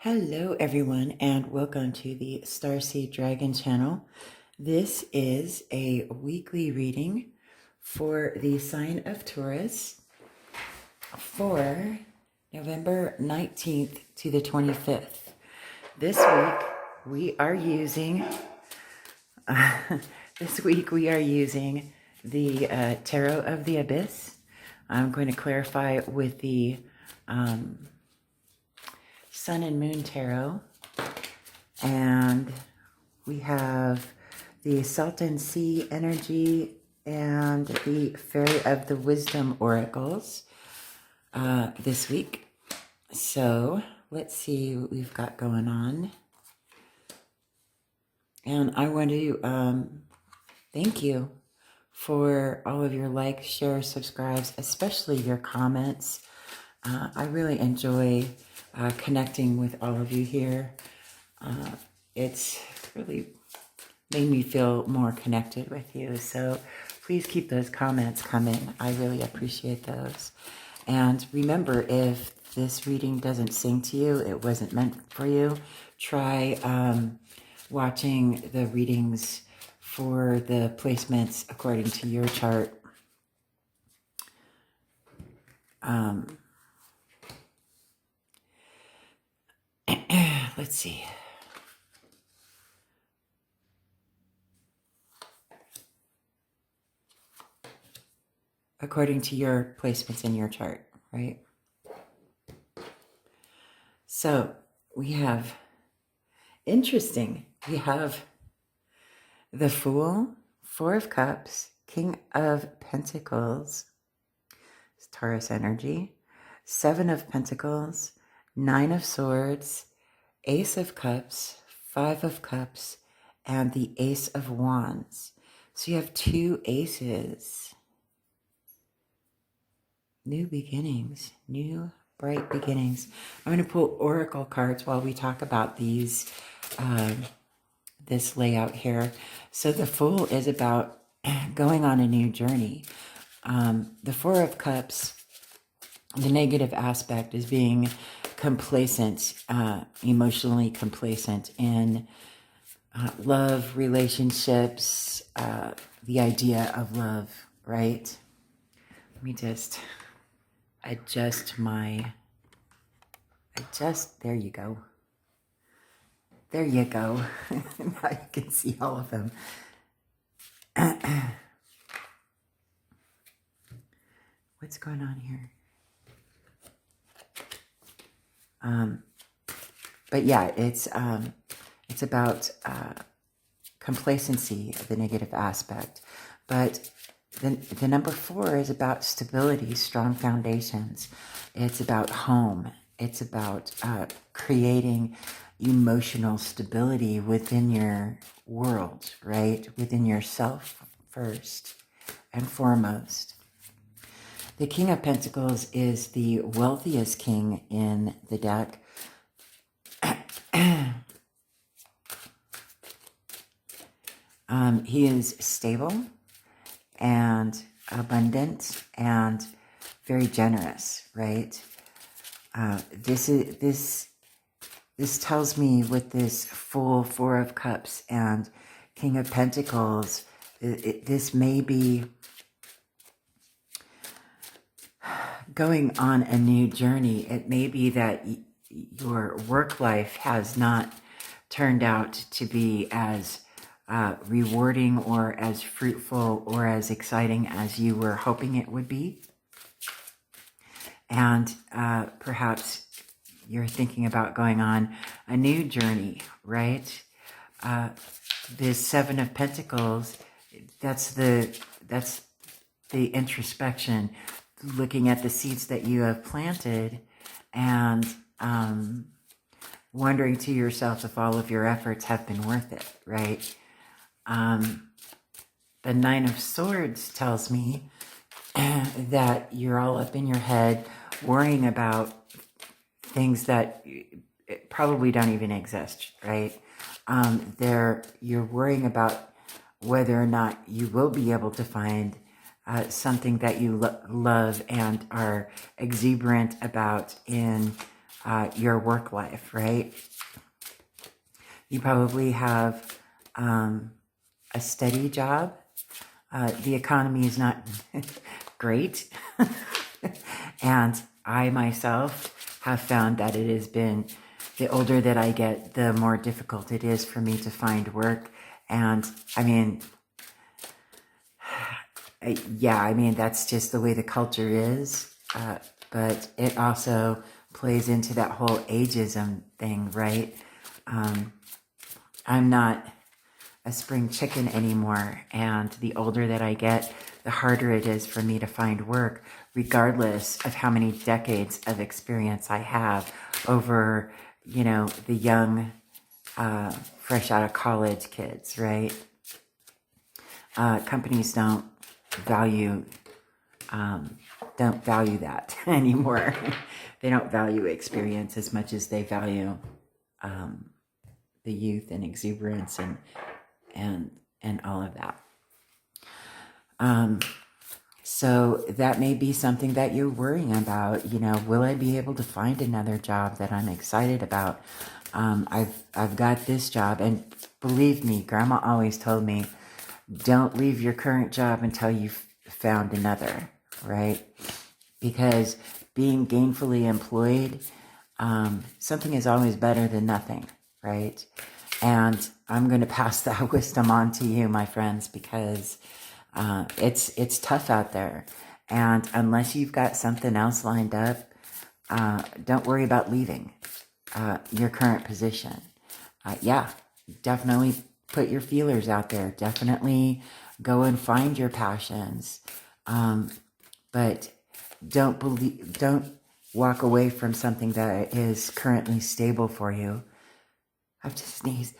Hello, everyone, and welcome to the Starseed Dragon channel. This is a weekly reading for the sign of Taurus for November 19th to the 25th. This week we are using the Tarot of the Abyss. I'm going to clarify with the Sun and Moon Tarot, and we have the Salton Sea Energy and the Fairy of the Wisdom Oracles this week. So let's see what we've got going on. And I want to thank you for all of your likes, shares, subscribes, especially your comments. I really enjoy connecting with all of you here. It's really made me feel more connected with you. So please keep those comments coming. I really appreciate those. And remember, if this reading doesn't sing to you, it wasn't meant for you, try watching the readings for the placements according to your chart. Let's see. According to your placements in your chart, right? So we have, interesting, we have the Fool, Four of Cups, King of Pentacles, it's Taurus energy, Seven of Pentacles, Nine of Swords, Ace of Cups, Five of Cups, and the Ace of Wands. So you have two aces. New beginnings, new bright beginnings. I'm going to pull oracle cards while we talk about these, this layout here. So the Fool is about going on a new journey. The Four of Cups, the negative aspect is being complacent, emotionally complacent in love, relationships, the idea of love, right? Let me just adjust there you go. There you go. Now you can see all of them. What's going on here? But yeah, it's about complacency, the negative aspect. But the number 4 is about stability, strong foundations. It's about home. It's about creating emotional stability within your world, right? Within yourself first and foremost. The King of Pentacles is the wealthiest king in the deck. He is stable and abundant and very generous, right? This tells me with this full Four of Cups and King of Pentacles, this may be going on a new journey. It may be that your work life has not turned out to be as rewarding or as fruitful or as exciting as you were hoping it would be. And perhaps you're thinking about going on a new journey, right? This Seven of Pentacles, that's the introspection, looking at the seeds that you have planted and wondering to yourself if all of your efforts have been worth it, right? The Nine of Swords tells me that you're all up in your head worrying about things that probably don't even exist, right? You're worrying about whether or not you will be able to find something that you love and are exuberant about in your work life, right? You probably have a steady job. The economy is not great. And I myself have found that it has been, the older that I get, the more difficult it is for me to find work. And I mean, yeah, I mean, that's just the way the culture is. But it also plays into that whole ageism thing, right? I'm not a spring chicken anymore. And the older that I get, the harder it is for me to find work, regardless of how many decades of experience I have over, you know, the young, fresh out of college kids, right? Companies don't value that anymore. They don't value experience as much as they value the youth and exuberance and all of that. So that may be something that you're worrying about. You know, will I be able to find another job that I'm excited about? I've got this job, and believe me, Grandma always told me, don't leave your current job until you've found another, right? Because being gainfully employed, something is always better than nothing, right? And I'm going to pass that wisdom on to you, my friends, because it's tough out there. And unless you've got something else lined up, don't worry about leaving your current position. Yeah, definitely put your feelers out there. Definitely go and find your passions. But don't walk away from something that is currently stable for you. I have to sneeze.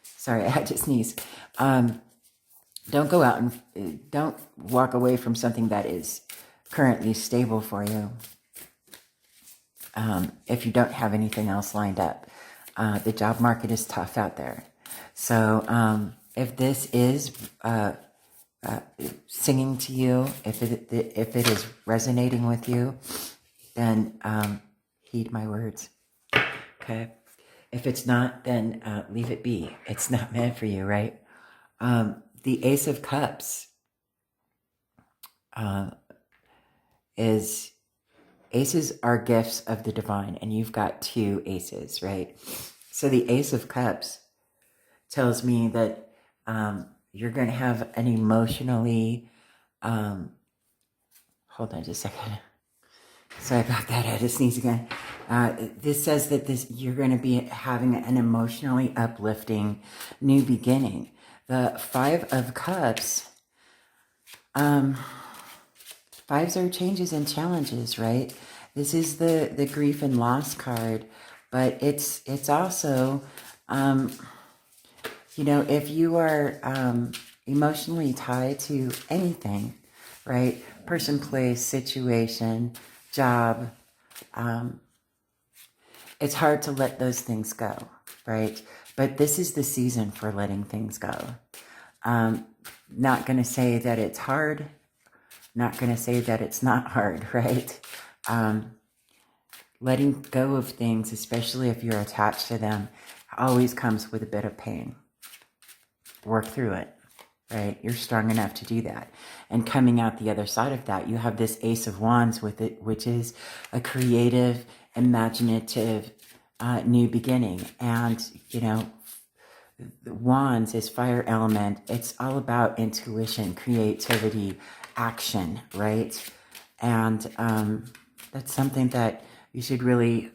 Sorry, I had to sneeze. Don't go out and don't walk away from something that is currently stable for you. If you don't have anything else lined up, the job market is tough out there. So if this is singing to you, if it is resonating with you, then heed my words. Okay. If it's not, then leave it be. It's not meant for you, right? The Ace of Cups is, aces are gifts of the divine, and you've got 2 aces, right? So the Ace of Cups tells me that you're going to have an emotionally, hold on just a second. Sorry about that. I had to sneeze again. This says that you're going to be having an emotionally uplifting new beginning. The 5 of Cups, 5s are changes and challenges, right? This is the grief and loss card, but it's also, you know, if you are emotionally tied to anything, right? Person, place, situation, job, it's hard to let those things go, right? But this is the season for letting things go. Not going to say that it's hard. Not going to say that it's not hard, right? Letting go of things, especially if you're attached to them, always comes with a bit of pain. Work through it, right? You're strong enough to do that. And coming out the other side of that, you have this Ace of Wands with it, which is a creative, imaginative, new beginning. And, you know, Wands is fire element. It's all about intuition, creativity, action, right? And that's something that you should really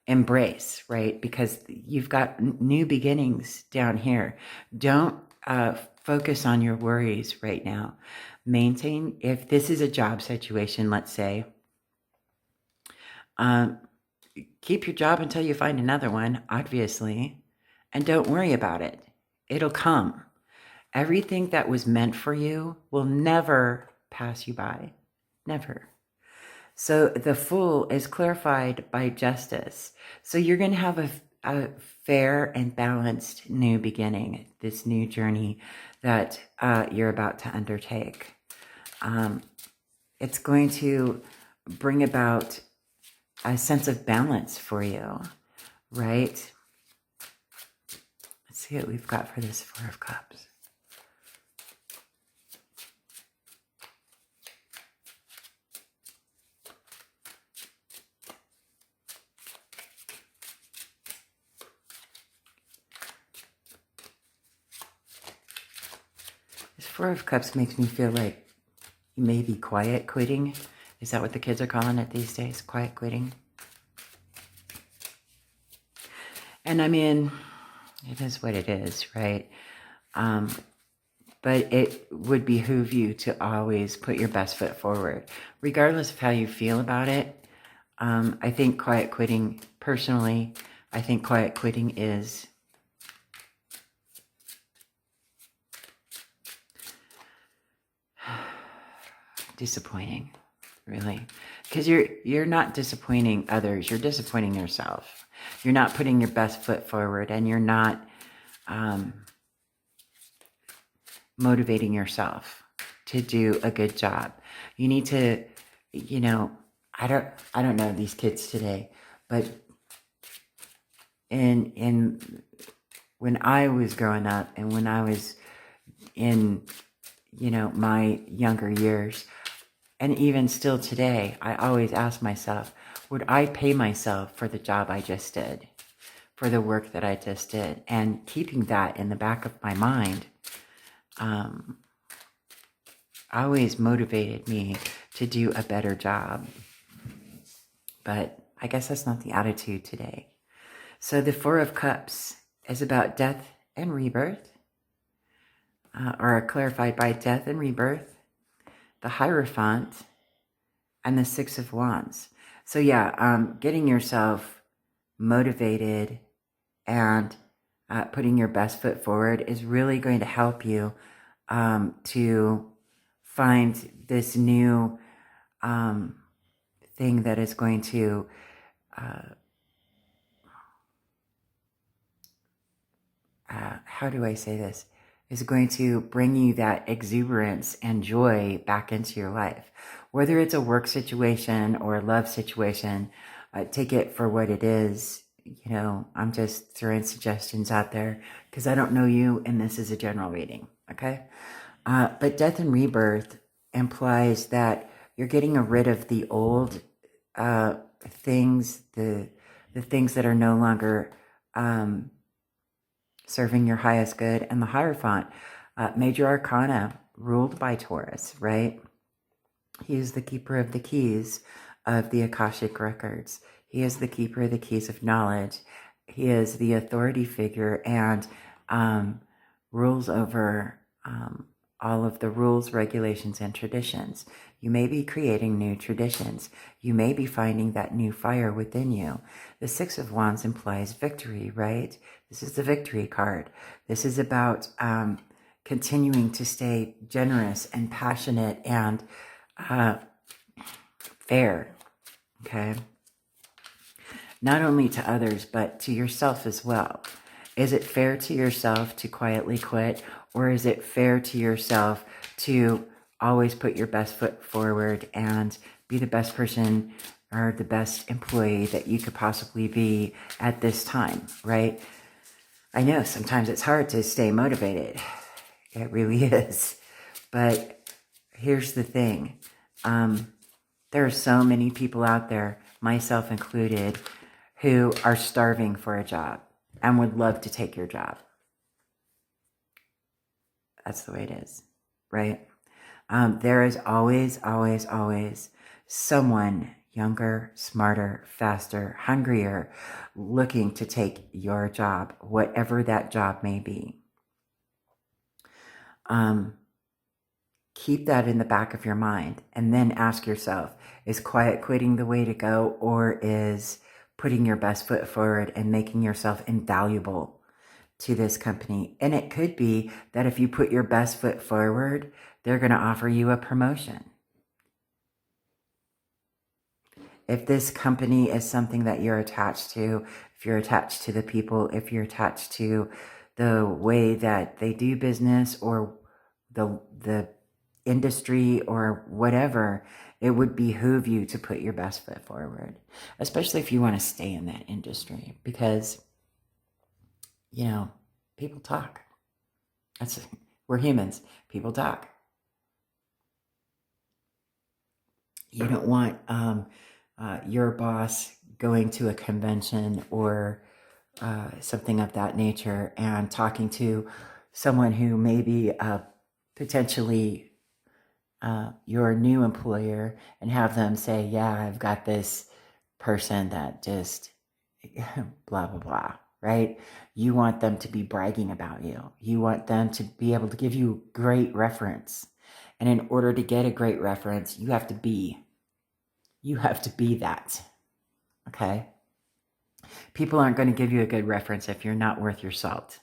embrace, right? Because you've got new beginnings down here. Don't focus on your worries right now. Maintain, if this is a job situation, let's say, keep your job until you find another one, obviously, and don't worry about it. It'll come. Everything that was meant for you will never pass you by. Never. So the Fool is clarified by justice. So you're going to have a fair and balanced new beginning, this new journey that you're about to undertake. It's going to bring about a sense of balance for you, right? Let's see what we've got for this Four of Cups. This Four of Cups makes me feel like you may be quiet quitting. Is that what the kids are calling it these days? Quiet quitting? And I mean, it is what it is, right? But it would behoove you to always put your best foot forward, regardless of how you feel about it. I think quiet quitting, personally, I think quiet quitting is disappointing, really, because you're not disappointing others, you're disappointing yourself. You're not putting your best foot forward, and you're not motivating yourself to do a good job. You need to, you know, I don't know these kids today, but in when I was growing up and when I was in, you know, my younger years, and even still today, I always ask myself, would I pay myself for the job I just did, for the work that I just did? And keeping that in the back of my mind always motivated me to do a better job. But I guess that's not the attitude today. So the Four of Cups is about death and rebirth, or clarified by death and rebirth, the Hierophant, and the Six of Wands. So yeah, getting yourself motivated and putting your best foot forward is really going to help you to find this new thing that is going to how do I say this? Is going to bring you that exuberance and joy back into your life. Whether it's a work situation or a love situation, take it for what it is. You know, I'm just throwing suggestions out there because I don't know you, and this is a general reading, okay? But death and rebirth implies that you're getting rid of the old things, the things that are no longer serving your highest good. And the Hierophant, major arcana, ruled by Taurus, right? He is the keeper of the keys of the Akashic records. He is the keeper of the keys of knowledge. He is the authority figure and rules over all of the rules, regulations, and traditions. You may be creating new traditions. You may be finding that new fire within you. The Six of Wands implies victory, right? This is the victory card. This is about continuing to stay generous and passionate and fair, okay? Not only to others, but to yourself as well. Is it fair to yourself to quietly quit, or is it fair to yourself to always put your best foot forward and be the best person or the best employee that you could possibly be at this time, right? I know sometimes it's hard to stay motivated. It really is. But here's the thing. There are so many people out there, myself included, who are starving for a job and would love to take your job. That's the way it is, right? There is always, always, always someone younger, smarter, faster, hungrier, looking to take your job, whatever that job may be. Keep that in the back of your mind, and then ask yourself, is quiet quitting the way to go, or is putting your best foot forward and making yourself invaluable to this company? And it could be that if you put your best foot forward, they're going to offer you a promotion. If this company is something that you're attached to, if you're attached to the people, if you're attached to the way that they do business or the industry or whatever, It would behoove you to put your best foot forward, especially if you want to stay in that industry, because, you know, people talk. We're humans. People talk. You don't want your boss going to a convention or something of that nature and talking to someone who may be potentially your new employer, and have them say, yeah, I've got this person that just blah, blah, blah, right? You want them to be bragging about you. You want them to be able to give you great reference. And in order to get a great reference, you have to be that, okay? People aren't going to give you a good reference if you're not worth your salt.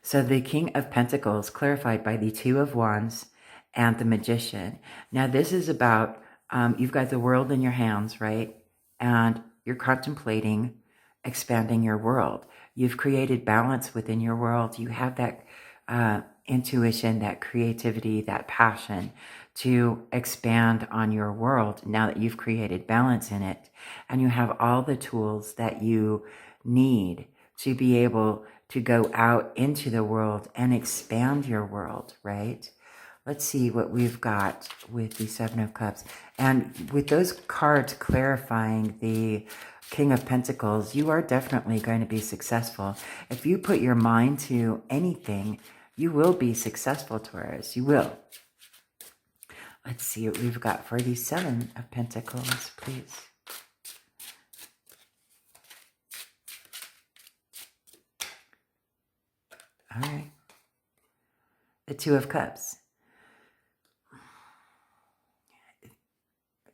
So the King of Pentacles, clarified by the Two of Wands and the Magician. Now this is about, you've got the world in your hands, right? And you're contemplating expanding your world. You've created balance within your world. You have that intuition, that creativity, that passion to expand on your world now that you've created balance in it. And you have all the tools that you need to be able to go out into the world and expand your world, right? Let's see what we've got with the Seven of Cups. And with those cards clarifying the King of Pentacles, you are definitely going to be successful. If you put your mind to anything, you will be successful, Taurus. You will. Let's see what we've got for the Seven of Pentacles, please. All right. The Two of Cups.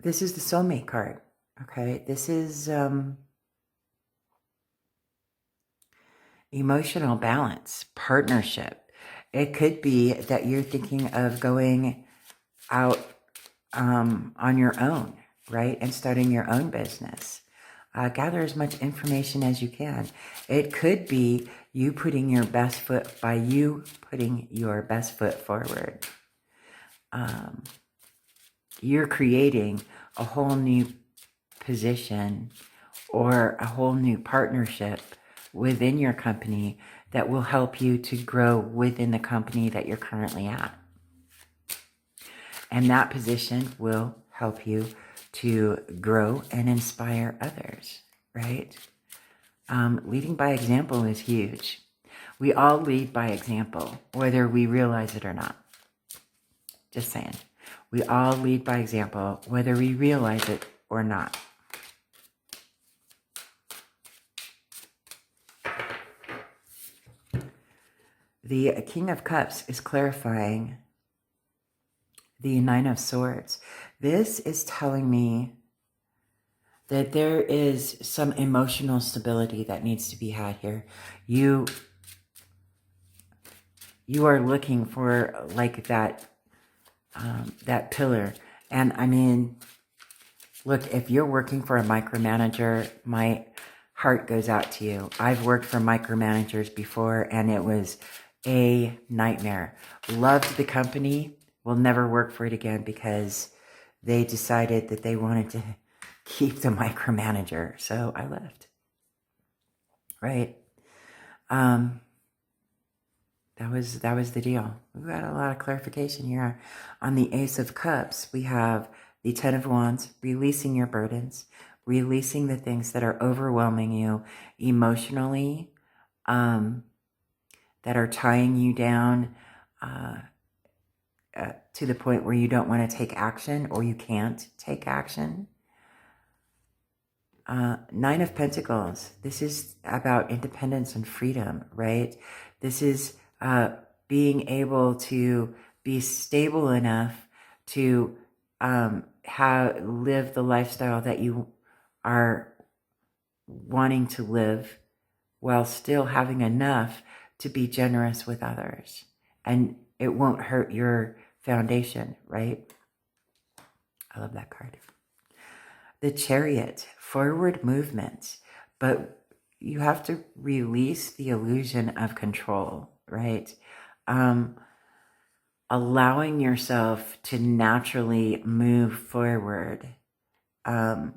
This is the soulmate card, okay? This is emotional balance, partnership. It could be that you're thinking of going out on your own, right? And starting your own business. Gather as much information as you can. It could be you putting your best foot forward. You're creating a whole new position or a whole new partnership within your company that will help you to grow within the company that you're currently at. And that position will help you to grow and inspire others, right? Leading by example is huge. We all lead by example, whether we realize it or not. Just saying. We all lead by example, whether we realize it or not. The King of Cups is clarifying the Nine of Swords. This is telling me that there is some emotional stability that needs to be had here. You are looking for like that pillar. And I mean, look, if you're working for a micromanager, my heart goes out to you. I've worked for micromanagers before and it was a nightmare. Loved the company, will never work for it again because they decided that they wanted to keep the micromanager. So I left. Right? That was the deal. We've got a lot of clarification here. On the Ace of Cups, we have the Ten of Wands, releasing your burdens, releasing the things that are overwhelming you emotionally, that are tying you down to the point where you don't want to take action or you can't take action. Nine of Pentacles. This is about independence and freedom, right? This is being able to be stable enough to live the lifestyle that you are wanting to live while still having enough to be generous with others. And it won't hurt your foundation, right? I love that card. The Chariot, forward movement, but you have to release the illusion of control, right? allowing yourself to naturally move forward and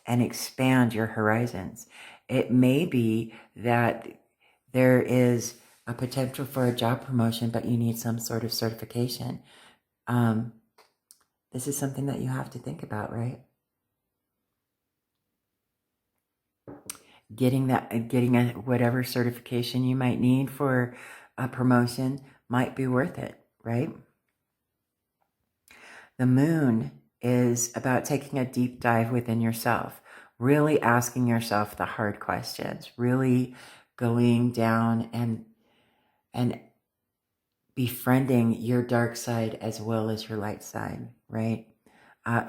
expand your horizons. It may be that there is a potential for a job promotion, but you need some sort of certification. This is something that you have to think about, right? Getting whatever certification you might need for a promotion might be worth it, right? The moon is about taking a deep dive within yourself, really asking yourself the hard questions, really going down and befriending your dark side as well as your light side, right?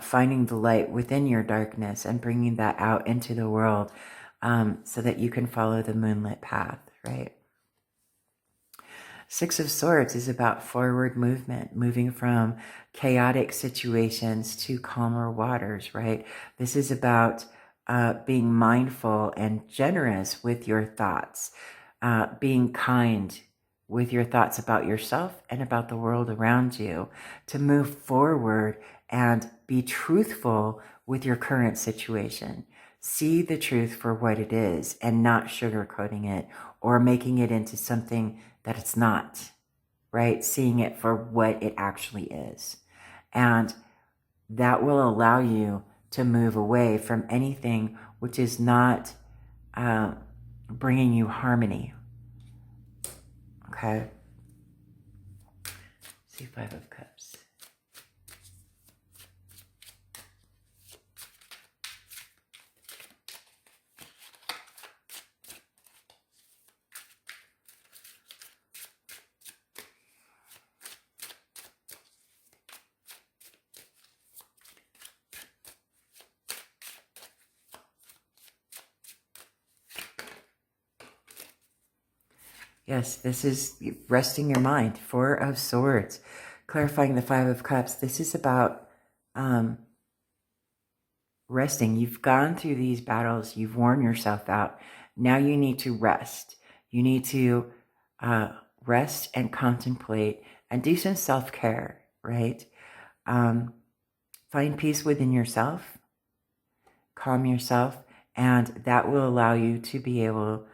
Finding the light within your darkness and bringing that out into the world so that you can follow the moonlit path, right? Six of Swords is about forward movement, moving from chaotic situations to calmer waters, right? This is about being mindful and generous with your thoughts, being kind with your thoughts about yourself and about the world around you, to move forward and be truthful with your current situation. See the truth for what it is and not sugarcoating it or making it into something that it's not, right? Seeing it for what it actually is. And that will allow you to move away from anything which is not bringing you harmony. Okay? See, Five of Cups. Yes, this is resting your mind. Four of Swords, clarifying the Five of Cups. This is about resting. You've gone through these battles. You've worn yourself out. Now you need to rest. You need to rest and contemplate and do some self-care, right? Find peace within yourself, calm yourself, and that will allow you to be able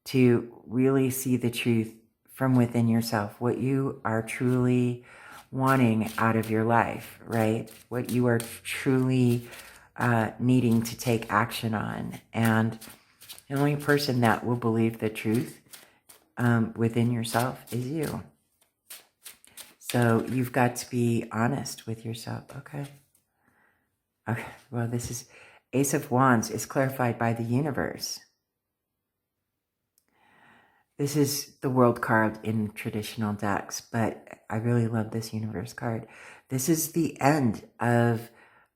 to really see the truth from within yourself, what you are truly wanting out of your life, right? What you are truly needing to take action on. And the only person that will believe the truth within yourself is you. So you've got to be honest with yourself, okay? Okay, well, this is Ace of Wands is clarified by the universe. This is the World card in traditional decks, but I really love this universe card. This is the end of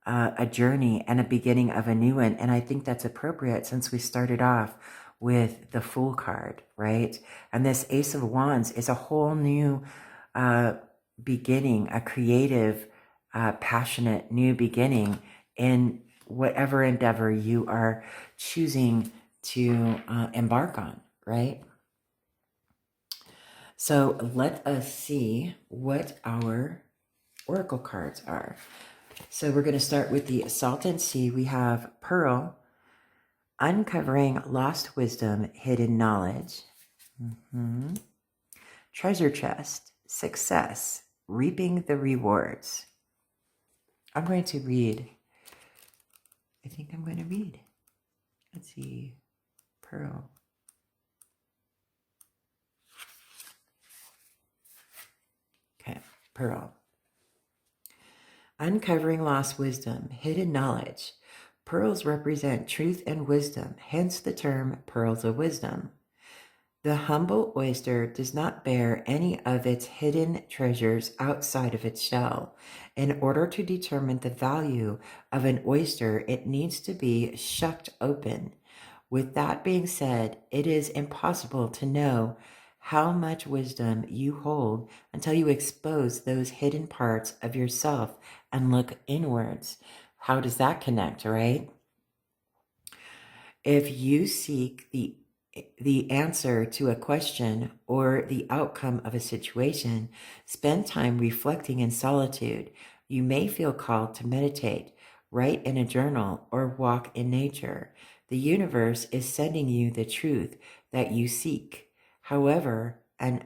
a journey and a beginning of a new one, and I think that's appropriate since we started off with the Fool card, right? And this Ace of Wands is a whole new beginning, a creative, passionate new beginning in whatever endeavor you are choosing to embark on, right? So let us see what our oracle cards are. So we're going to start with the Salton Sea. We have Pearl, uncovering lost wisdom, hidden knowledge. Treasure chest, success, reaping the rewards. I'm going to read. I think I'm going to read. Let's see. Pearl. Okay, Pearl. Uncovering lost wisdom, hidden knowledge. Pearls represent truth and wisdom, hence the term pearls of wisdom. The humble oyster does not bear any of its hidden treasures outside of its shell. In order to determine the value of an oyster, it needs to be shucked open. With that being said, it is impossible to know how much wisdom you hold until you expose those hidden parts of yourself and look inwards. How does that connect, right? If you seek the the answer to a question or the outcome of a situation, spend time reflecting in solitude. You may feel called to meditate, write in a journal, or walk in nature. The universe is sending you the truth that you seek. However, an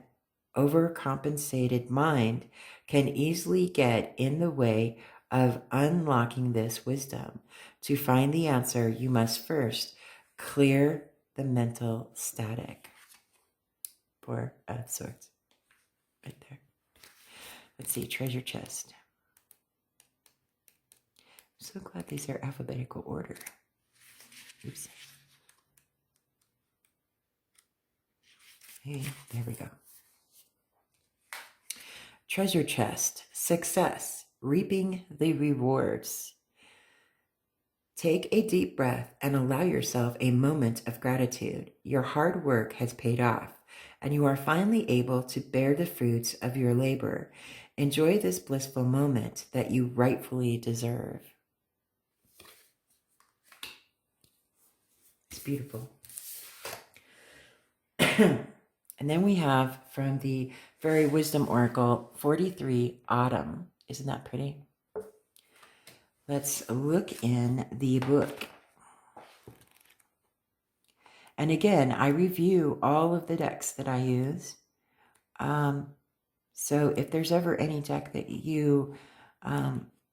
overcompensated mind can easily get in the way of unlocking this wisdom. To find the answer, you must first clear the mental static. Four of Swords, right there. Let's see, treasure chest. I'm so glad these are alphabetical order. Oops. Hey, there we go. Treasure chest, success, reaping the rewards. Take a deep breath and allow yourself a moment of gratitude. Your hard work has paid off, and you are finally able to bear the fruits of your labor. Enjoy this blissful moment that you rightfully deserve. It's beautiful. And then we have from the Fairy Wisdom Oracle 43 Autumn. Isn't that pretty? Let's look in the book. And again, I review all of the decks that I use. So if there's ever any deck that you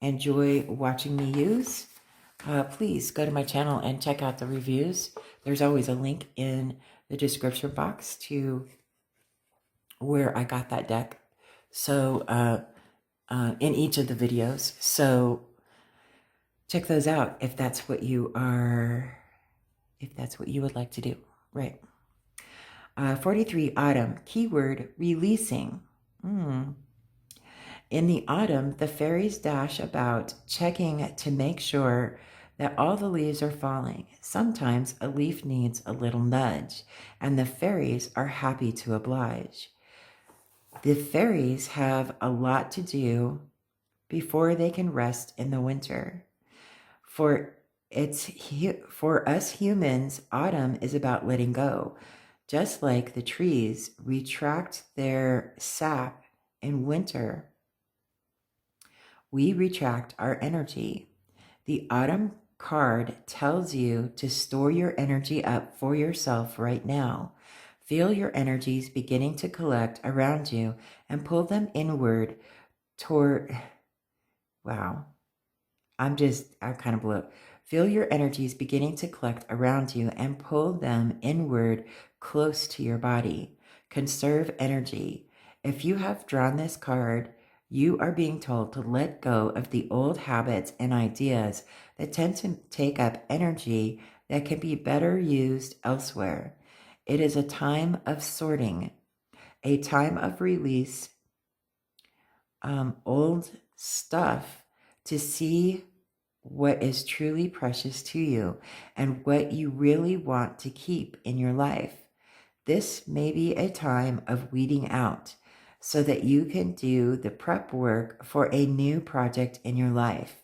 enjoy watching me use, please go to my channel and check out the reviews. There's always a link in the description box to where I got that deck. So in each of the videos. So check those out if that's what you are, if that's what you would like to do. Right. 43 Autumn, keyword releasing. In the autumn, the fairies dash about, checking to make sure that all the leaves are falling. Sometimes a leaf needs a little nudge, and the fairies are happy to oblige. The fairies have a lot to do before they can rest in the winter. For us humans, autumn is about letting go. Just like the trees retract their sap in winter, we retract our energy. The autumn card tells you to store your energy up for yourself right now. Feel your energies beginning to collect around you and pull them inward toward, wow. I'm kind of blew up. Feel your energies beginning to collect around you and pull them inward close to your body. Conserve energy. If you have drawn this card, you are being told to let go of the old habits and ideas that tend to take up energy that can be better used elsewhere. It is a time of sorting, a time of release, old stuff, to see what is truly precious to you and what you really want to keep in your life. This may be a time of weeding out so that you can do the prep work for a new project in your life.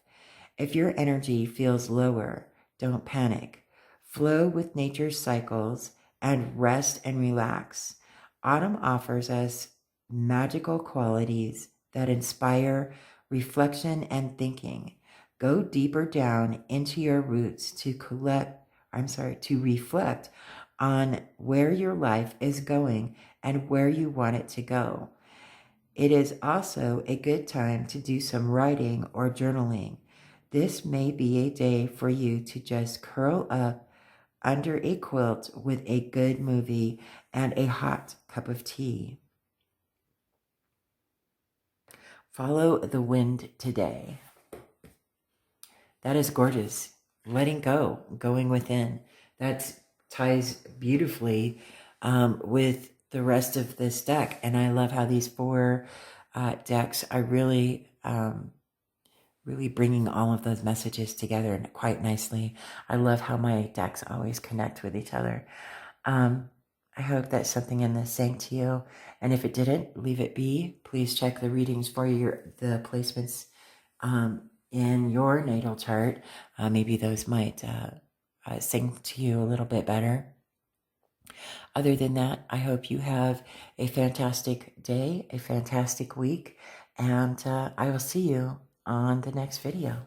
If your energy feels lower, don't panic. Flow with nature's cycles and rest and relax. Autumn offers us magical qualities that inspire reflection and thinking. Go deeper down into your roots to reflect on where your life is going and where you want it to go. It is also a good time to do some writing or journaling. This may be a day for you to just curl up under a quilt with a good movie and a hot cup of tea. Follow the wind today. That is gorgeous. Letting go, going within. That ties beautifully with the rest of this deck. And I love how these four decks are really bringing all of those messages together quite nicely. I love how my decks always connect with each other. I hope that something in this sang to you. And if it didn't, leave it be. Please check the readings for the placements in your natal chart. Maybe those might sing to you a little bit better. Other than that, I hope you have a fantastic day, a fantastic week, and I will see you on the next video.